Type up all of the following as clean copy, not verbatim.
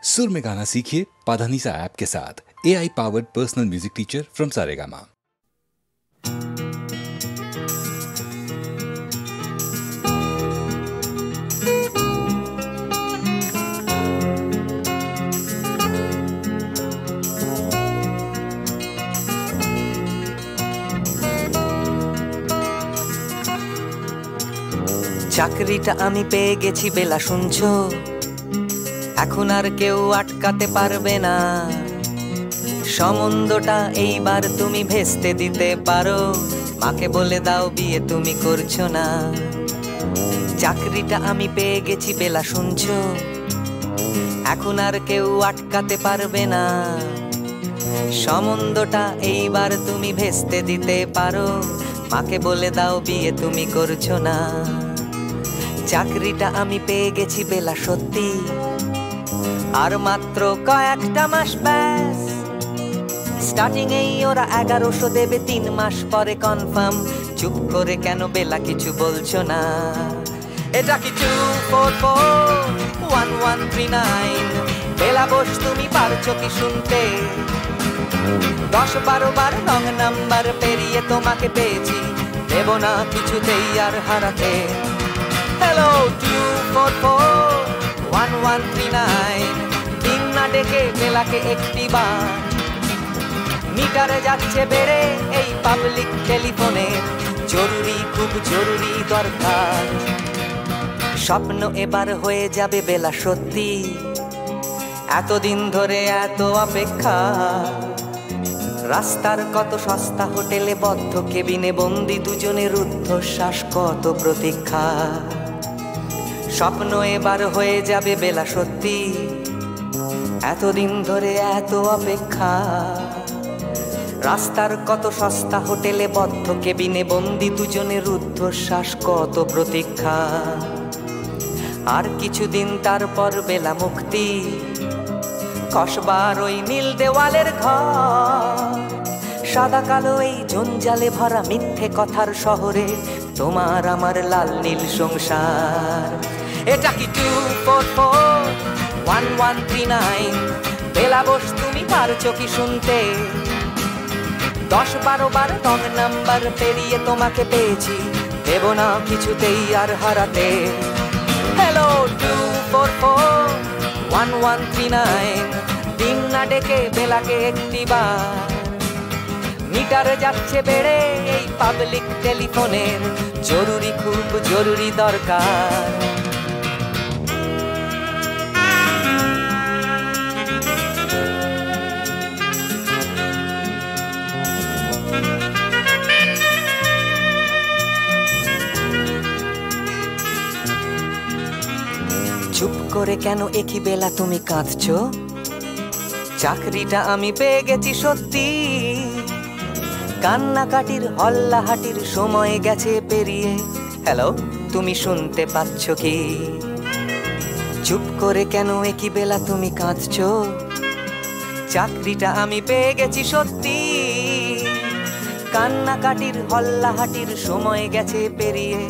सुर में गाना सीखिए पाधानीसा ऐप के साथ। AI powered personal music teacher from Saregama. চাকরিটা আমি পেয়ে গেছি বেলা শুনছো, এখন আর কেউ আটকাতে পারবে না। সম্বন্ধটা এইবার তুমি ভেস্তে দিতে পারো, মাকে বলে দাও বিয়ে তুমি করছো না। চাকরিটা আমি পেয়ে গেছি বেলা শুনছো, এখন আর কেউ আটকাতে পারবে না। সম্বন্ধটা এইবার তুমি ভেস্তে দিতে পারো, মাকে বলে দাও বিয়ে তুমি করছো না। চাকরিটা আমি পেয়ে গেছি বেলা সত্যি, আর মাত্র কয়েকটা মাস ব্যাস। স্টার্টিং এই ওরা 1100 দেবে, 3 মাস পরে কনফার্ম। চুপ করে কেন বেলা কিছু বলছো না? এটা কি 2441139? বেলা বস তুমি পারছো কি শুনতে? 10-12 বার রং নাম্বার পেরিয়ে তোমাকে পেয়েছি, দেব না কিছুতেই আর হারাতে। হ্যালো 2441139, দিন না ডেকে বেলাকে একটি বার। মিটারে যাচ্ছে বেড়ে এই পাবলিক টেলিফোনের, জরুরি খুব জরুরি দরকার। স্বপ্ন এবার হয়ে যাবে বেলা সত্যি, এতদিন ধরে এত অপেক্ষা। রাস্তার কত সস্তা হোটেলে বদ্ধ কেবিনে বন্দি দুজনের রুদ্ধশ্বাস, কত প্রতীক্ষা। স্বপ্ন এবার হয়ে যাবে বেলা সত্যি, এতদিন ধরে এত অপেক্ষা। রাস্তার কত সস্তা হোটেলে বদ্ধ কেবিনে বন্দি দুজনের রুদ্ধশ্বাস, কত প্রতীক্ষা। আর কিছুদিন তারপর বেলা মুক্তি, কসবার ওই নীল দেওয়ালের ঘর। সাদা কালো এই জঞ্জালে ভরা মিথ্যে কথার শহরে তোমার আমার লাল নীল সংসার। এটা কি 2441139? বেলা বস তুমি পারছো কি শুনতে? 10-12 বার রং নাম্বার পেরিয়ে তোমাকে পেয়েছি, দেব না কিছুতেই আর হারাতে। হ্যালো 2441139, দিন না ডেকে বেলাকে একটি বার। মিটারে যাচ্ছে বেড়ে এই পাবলিক টেলিফোনের, জরুরি খুব জরুরি দরকার। চুপ করে কেন একই বেলা তুমি কাঁদছো? চাকরিটা আমি পেয়ে গেছি সত্যি, কান্নাকাটির হল্লাহাটির সময় গেছে পেরিয়ে। হ্যালো তুমি শুনতে পাচ্ছ কি? চুপ করে কেন একই বেলা তুমি কাঁদছো? চাকরিটা আমি পেয়ে গেছি সত্যি, কান্নাকাটির হল্লাহাটির সময় গেছে পেরিয়ে।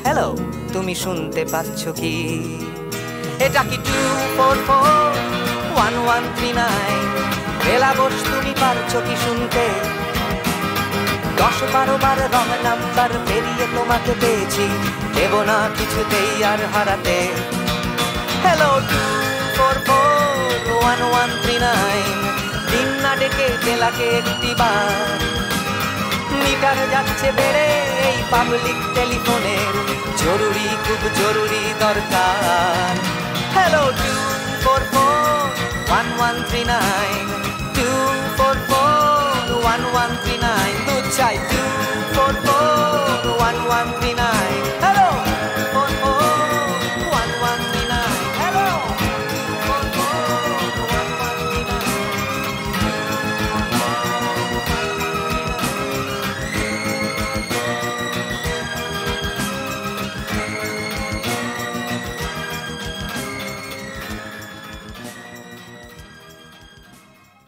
হ্যালো তুমি শুনতে পাচ্ছ কি? এটা কি 2441139? বেলা বস তুমি পারছো কি শুনতে? 10-12 বার রং নাম্বার পেরিয়ে তোমাকে পেয়েছি, দেব না কিছুতেই আর হারাতে। হ্যালো 2441139, দিন না ডেকে বেলাকে একটি বার। মিটার যাচ্ছে বেড়ে এই পাবলিক টেলিফোনের, জরুরি খুব জরুরি দরকার। হ্যালো 2441139, 2441139, দুধ চাই 2441139। Hello 2441139, hello 2441139।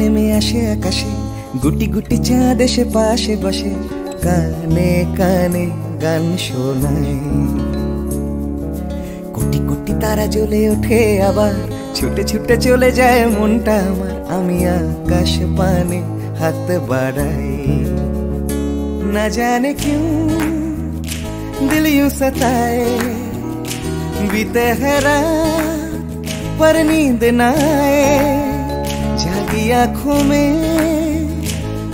নেমে আসে আকাশে, গুটি গুটি চাঁদ এসে পাশে বসে, কানে কানে গান শোনায়। কোটি কোটি তারা জ্বলে ওঠে আবার, ছুটে ছুটে চলে যায় মনটা আমার। আমি আকাশ পানে হাত বাড়াই। না জানে क्यों दिल यूं सताए, बीते है रात पर नींद न आए, जागी आंखों में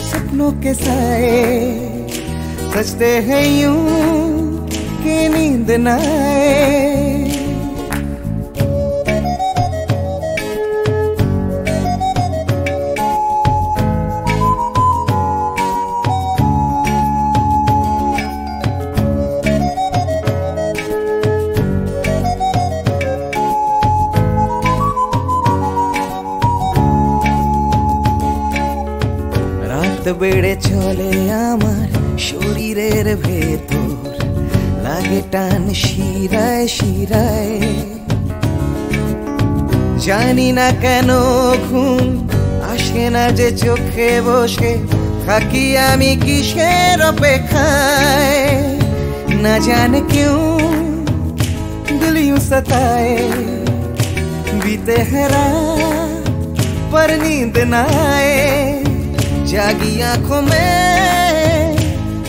सपनों के साए, सजते हैं यूं कि नींद न आए। বেড়ে চলে আমার শরীরের ভেতর, লাগে টান শিরায় শিরায়। জানি না কেন ঘুম আসে না যে চোখে বসে, থাকি আমি কিসের অপেক্ষায়। না জানে क्यों दिल यूं सताए, बीते है रात पर नींद न आए, जागी आंखों में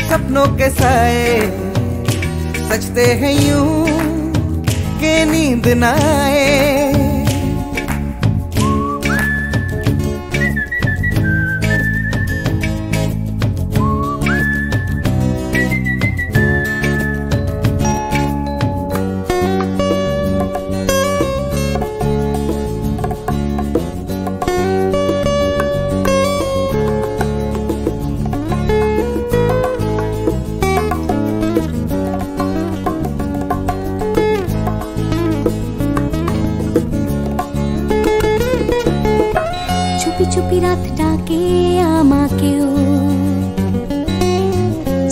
सपनों के साए, सजते हैं यूं कि नींद न आए। চুপি রাত ডাকে আমাকেও,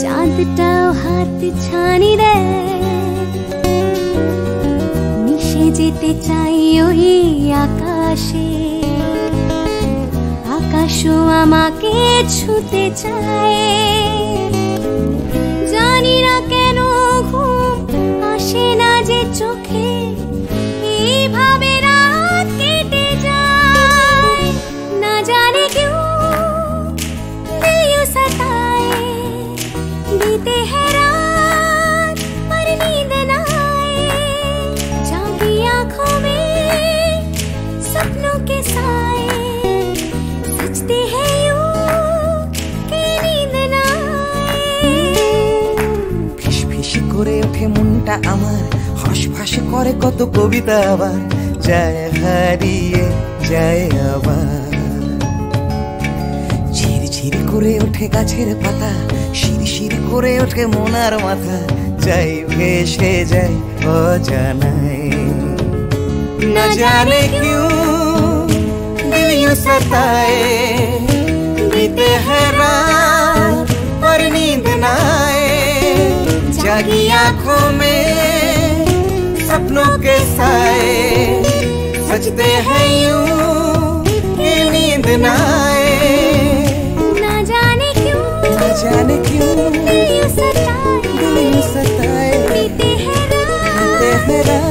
চাঁদটাও হাত ছানি দেয়, মিশে যেতে চাই ওই আকাশে, আকাশও আমাকে ছুতে চায়। জানি না কেন ঘুম আসে না যে চোখে, এইভাবে রাত কেটে যায়। না জানে क्यों दिल यूं सताए, बीते है रात पर नींद न आए, जागी आंखों में सपनों के साए, सजते हैं यूं कि नींद न आए। ফিস ফিস করে ওঠে মনটা আমার, হাসফাস করে কত কবিতা আবার, যায় হারিয়ে যায় আবার। ঝিরঝির করে ওঠে গাছের পাতা, শিরশির করে ওঠে মনার মাথা, যাই ভেসে যায় অজানায়। না জানে क्यों दिल यूं सताए, बीते है रात पर नींद न आए, जागी आंखों में सपनों के साए, सजते हैं यूं कि नींद न आए। ना जाने क्यों दिल यूं सताए, बीते है रात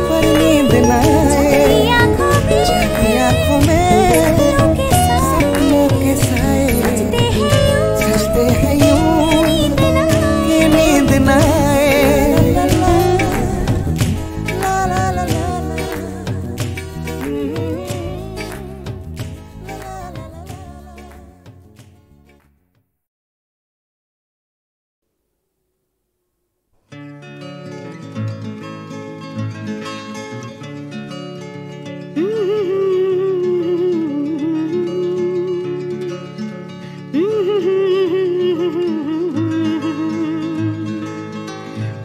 पर नींद न आए, जागी आंखों में सपनों के साए, सजते हैं यूं कि नींद न आए। ला ला ला ला ला ला।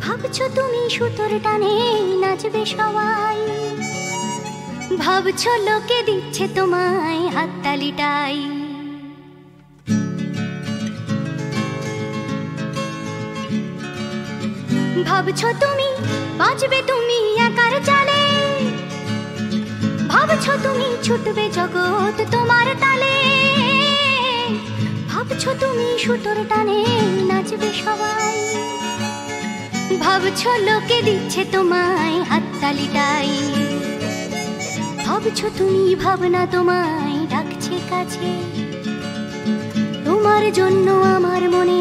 ভাবছো তুমি সুতোর টানে নাচবে সবাই, ভাবছো লোকে দিচ্ছে তোমায় হাততালিটাই। ভাবছো তুমি বাঁচবে তুমি একার চালে, ভাবছো তুমি ছুটবে জগৎ তোমার তালে, ভাবছো তুমি সুতোর টানে নাচবে সবাই, ভাবছো লোকে দিচ্ছে তোমায় হাততালিটাই, ভাবছো তুমি ভাবনা তোমায় ডাকছে কাছে, তোমার জন্য আমার মনে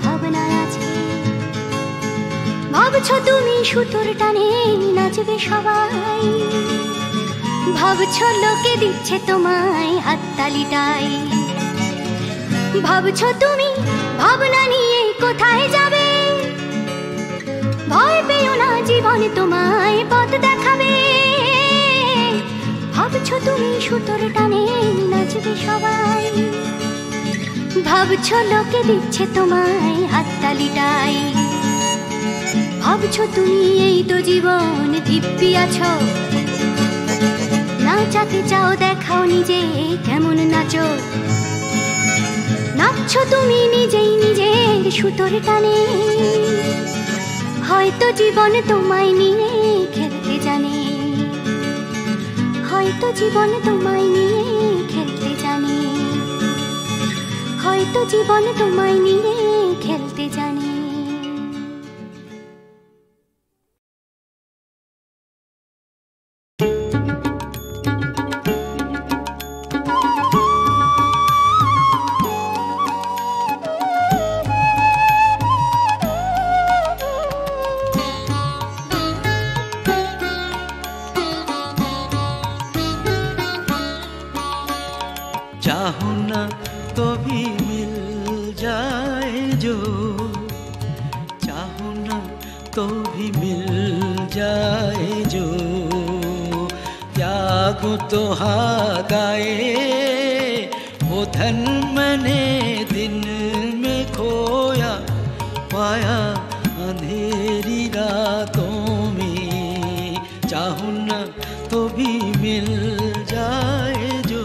ভাবনা আছে, ভাবছো তুমি সুতোর টানে নাচবে সবাই, ভাবছো লোকে দিচ্ছে তোমায় হাততালিটাই, ভাবছো তুমি ভাবনা নিয়ে কোথায় যাবে, ভয় পেও না জীবন তোমায় পথ দেখাবে, ভাবছো তুমি সুতোর টানে নাচবে সবাই, ভাবছো লোকে দিচ্ছে তোমায় হাততালিটাই, ভাবছো তুমি এই তো জীবন দিব্যি আছো, নাচাতে চাও দেখাও নিজে কেমন নাচো, নাচছো তুমি নিজেই নিজের সুতোর টানে, হয়তো জীবন তোমায় নিয়ে খেলতে জানে, হয়তো জীবন তোমায় নিয়ে খেলতে জানে, হয়তো জীবন তোমায় নিয়ে খেলতে জানে। चाहूं ना तो भी मिल जाए जो, चाहूं ना तो भी मिल जाए जो, त्यागूं तो हाथ आए वो धन मैंने दिन में खोया, पाया अंधेरी रातों में, चाहूं ना तो भी मिल जाए जो।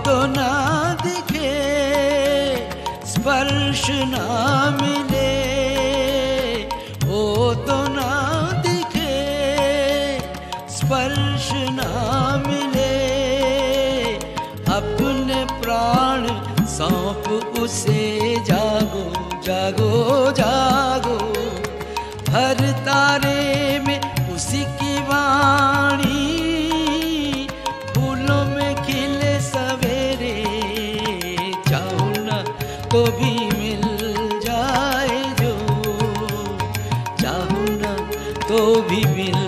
तो ना दिखे स्पर्श ना मिले, वो तो ना दिखे स्पर्श ना मिले, अपने प्राण सौंप उसे जागो जागो जागो, हर तारे में उसी की वाणी, फूलों में खिले सवेरे, चाहूं ना तो भी मिल जाए जो, चाहूं ना तो भी मिल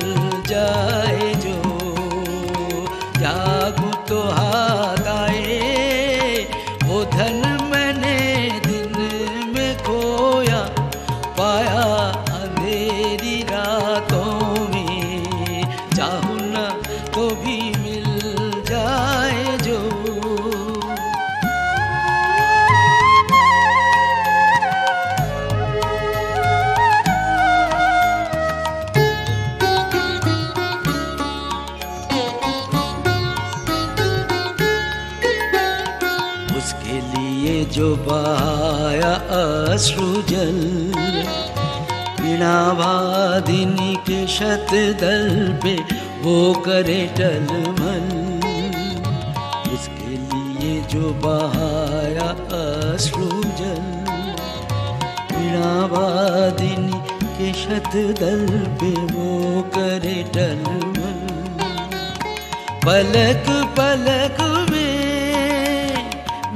जाए जो, त्यागूं तो हाथ आए वो धन मैंने दिन में खोया, पाया अंधेरी रातों में, चाहूं ना तो भी मिल जाए जो। उसके लिए जो बहाया अश्रु जल, वीणावादिनी के शतदल पे वो करे टलमल, उसके लिए जो बहाया अश्रु जल, वीणावादिनी के शतदल पे वो करे टलमल, पलक पलक में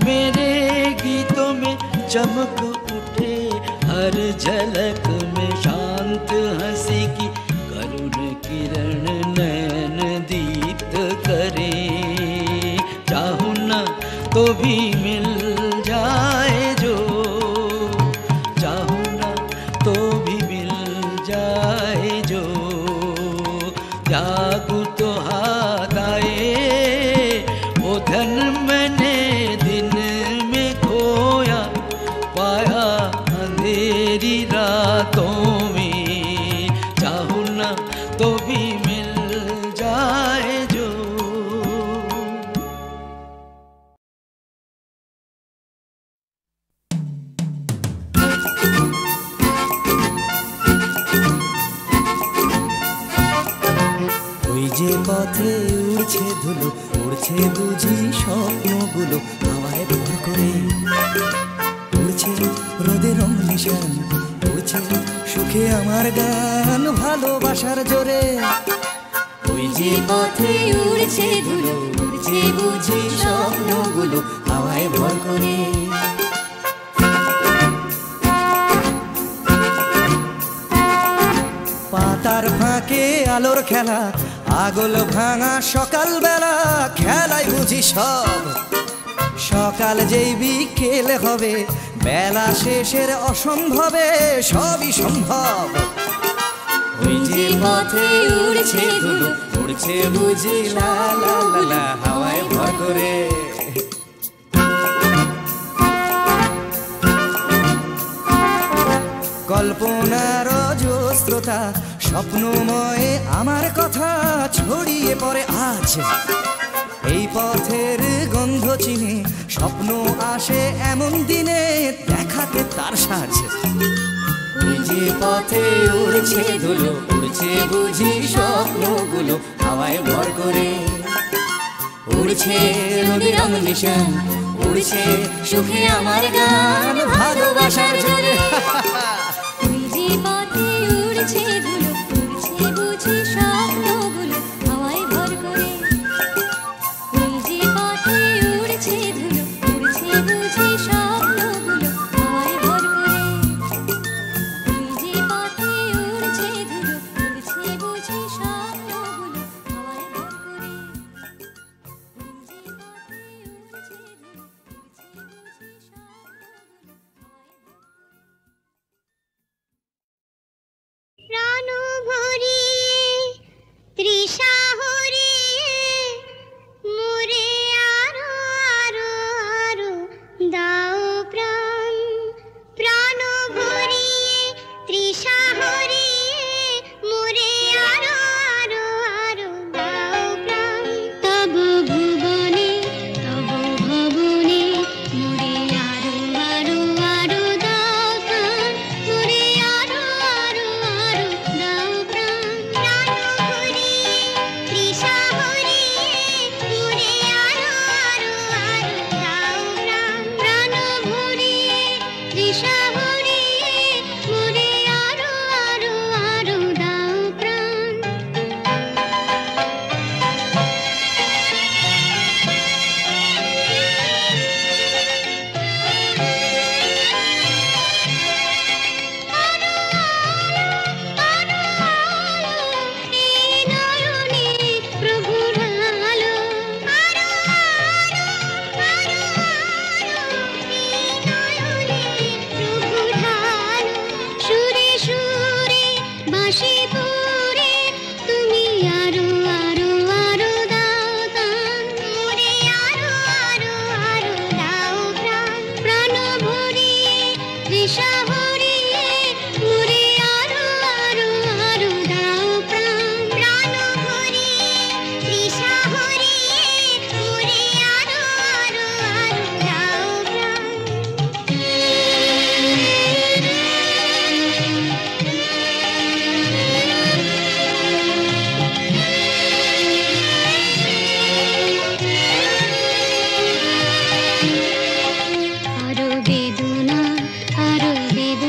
मेरे गीतों में चमक उठे, हर झलक में शांत हंसी की करुण किरण नैन दीप्त करे, चाहूं ना तो भी मिल जाए जो, चाहूं ना तो भी मिल जाए जो, त्यागूं तो हाथ आए वो धन मैंने दिन में खोया, पाया अंधेरी रातों में, পথে উড়ছে ধুলো, উড়ছে বুঝি স্বপ্নগুলো হাওয়ায় ভর করে। উড়ছে রোদের রং নিশান, উড়ছে সুখে আমার গান ভালোবাসার জোরে। ওই যে পথে উড়ছে ধুলো, উড়ছে বুঝি স্বপ্নগুলো হাওয়ায় ভর করে। পাতার ফাঁকে আলোর খেলা, আগল ভাঙা সকালবেলা, খেলায় বুঝি সব। সকাল যেই বিকেল হবে, বেলা শেষের অসম্ভবে সবই সম্ভব। ওই যে পথে উড়ছে ধুলো, উড়ছে বুঝি লা লা লা লা হাওয়ায় ভর করে। কল্পনার অজস্রতা স্বপ্নময় আমার কথা ছড়িয়ে পড়ে আজ। এই পথের গন্ধ চিনে স্বপ্ন আসে এমন দিনে, দেখাতে তার সাজ। ওই যে পথে উড়ছে ধুলো, উড়ছে বুঝি স্বপ্নগুলো হাওয়ায় ভর করে। উড়ছে নদীর রং নিশান, উড়ছে সুখে আমার গান ভালোবাসার জোরে। ওই যে পথে উড়ছে ধুলো, উড়ছে বুঝি স্বপ্নগুলো হাওয়ায় ভর করে। ওই যে পথে উড়ছে ধুলো, উড়ছে বুঝি স্বপ্নগুলো হাওয়ায় ভর করে। ওই যে পথে উড়ছে ধুলো, উড়ছে বুঝি স্বপ্নগুলো হাওয়ায় ভর করে। ওই যে পথে উড়ছে ধুলো, উড়ছে বুঝি স্বপ্নগুলো হাওয়ায় ভর করে। প্রাণ ভরিয়ে তৃষা হরিয়ে মোরে আরো আরো আরো দাও প্রাণ। প্রাণ ভরিয়ে তৃষা হরিয়ে মোরে আরো আরো আরো দাও প্রাণ। তব ভুবনে তব ভবনে মোরে আরো আরো আরো দাও প্রাণ। মোরে আরো আরো আরো দাও প্রাণ। প্রাণ ভরিয়ে তৃষা হরিয়ে মোরে আরো আরো আরো দাও প্রাণ। প্রাণ ভরিয়ে তৃষা হরিয়ে মোরে আরো আরো আরো দাও প্রাণ। এই নয়নে প্রভুর আলো, আরো আরো আরো আরো। এই নয়নে প্রভুর আলো, সুরে সুরে বাঁশি পুরে তুমি আরো আরো আরো দাও দান। মোরে আরো আরো আরো দাও প্রাণ। প্রাণ ভরিয়ে তৃষা হরিয়ে মোরে আরো আরো আরো দাও প্রাণ। প্রাণ ভরিয়ে তৃষা হরিয়ে মোরে আরো আরো আরো দাও প্রাণ। আরো বেদনা, আরো বেদনা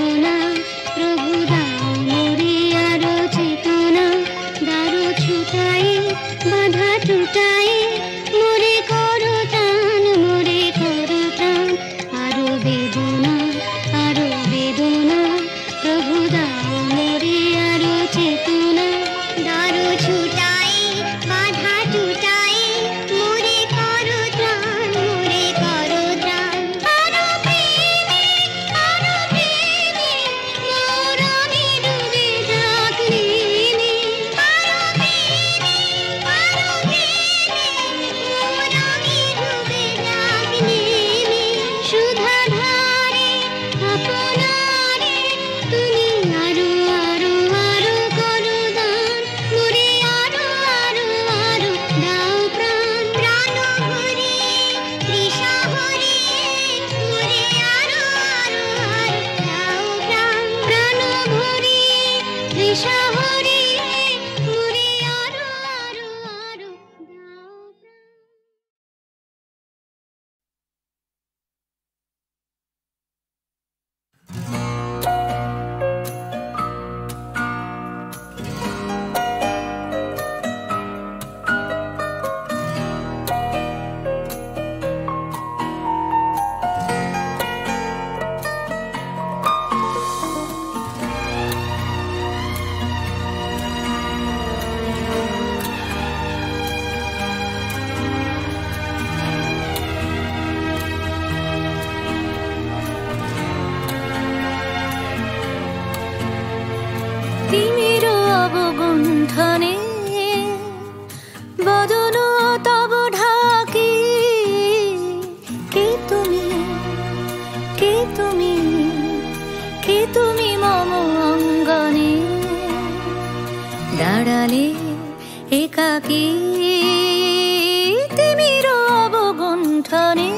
তিমির অবগুণ্ঠনে বদন তব ঢাকি কে তুমি কে তুমি কে তুমি মম অঙ্গনে দাঁড়ালে একাকী তিমির অবগুণ্ঠনে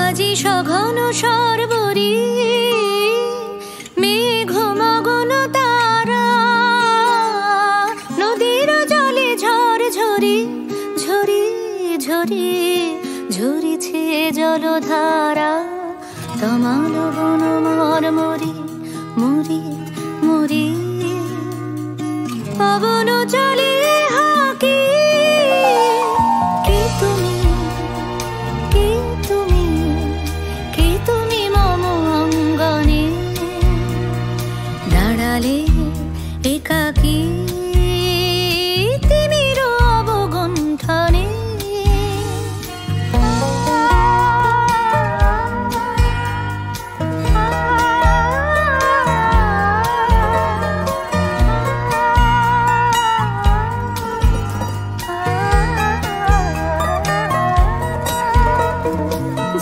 আজি সঘন সর্বরী মেঘ মগন তারা নদীর জলে ঝড় ঝরি ঝরি ঝরি ঝরিছে জলধারা তমাল বন মরমরি মরি মরি পবন চলে হাকি কে তুমি কে তুমি কে তুমি মম অঙ্গনে দাঁড়ালে একাকী তিমির অবগুণ্ঠনে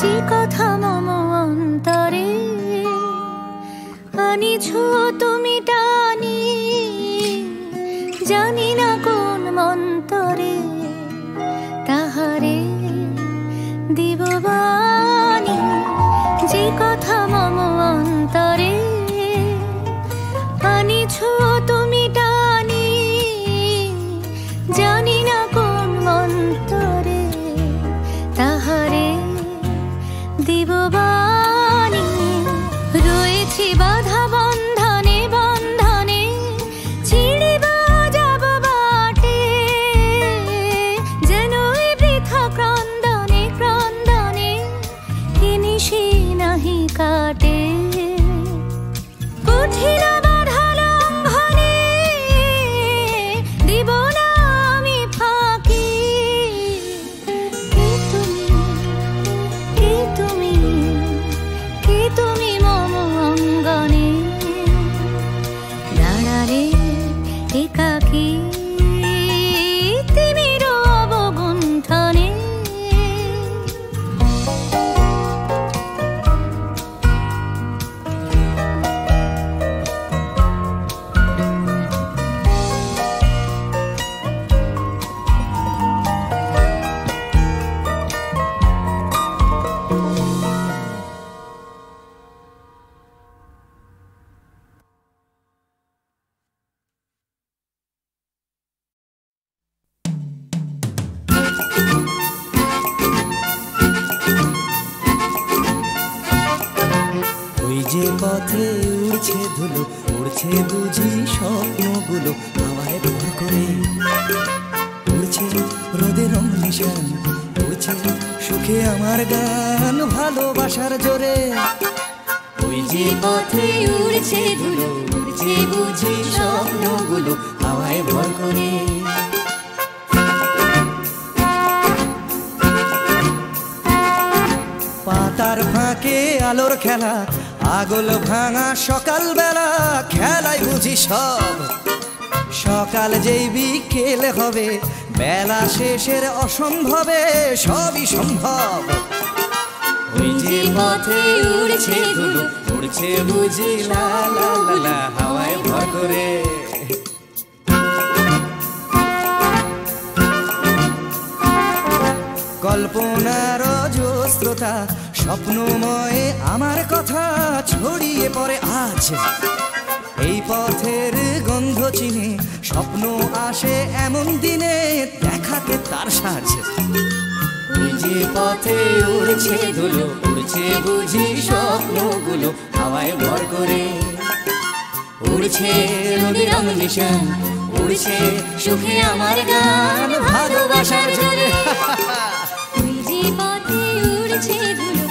যে কথা মম অন্তরে আনিছ তুমি টানি জানি না কোন মন্তরে তাহারে দিব বাণী যে কথা মম অন্তরে আনিছ তুমি টানি জানি না কোন মন্তরে তাহারে দিব বাণী রয়েছি বাধা বন্ধনে বন্ধনে ছিড়িব যাব বাটে যেন এই বৃথা ক্রন্দনে ক্রন্দনে নিশি নাহি কাটে কঠিন বাধা লঙ্ঘনে দিব না আমি ফাঁকি কে তুমি কে তুমি কে তুমি মম অঙ্গনে দাঁড়ালে একাকী তিমির অবগুণ্ঠনে ওই যে পথে উড়ছে ধুলো উড়ছে বুঝি স্বপ্নগুলো হাওয়ায় ভর করে উড়ছে রোদের নিশান উড়ছে সুখে আমার গান ভালোবাসার জোরে ওই যে পথে উড়ছে ধুলো উড়ছে বুঝি স্বপ্নগুলো হাওয়ায় ভর করে পাতার ফাঁকে আলোর খেলা আগল ভাঙা সকাল বেলা খেলায় বুঝি সব সকাল যেই বিকেল হবে বেলা শেষের অসম্ভবে সবই সম্ভব ওই যে পথে উড়ছে ধুলো উড়ছে বুঝি লা লা লা লা হাওয়ায় ভর করে কল্পনার অজস্রতা স্বপ্নময় আমার কথা ছড়িয়ে পড়ে আজ এই পথের গন্ধ চিনে স্বপ্ন আসে এমন দিনে দেখাতে তার সাজ ওই যে পথে উড়ছে ধুলো উড়ছে বুঝি স্বপ্নগুলো হাওয়ায় ভর করে উড়ছে রোদের নিশান উড়ছে সুখে আমার গান ভালোবাসার জোরে ওই যে পথে উড়ছে ধুলো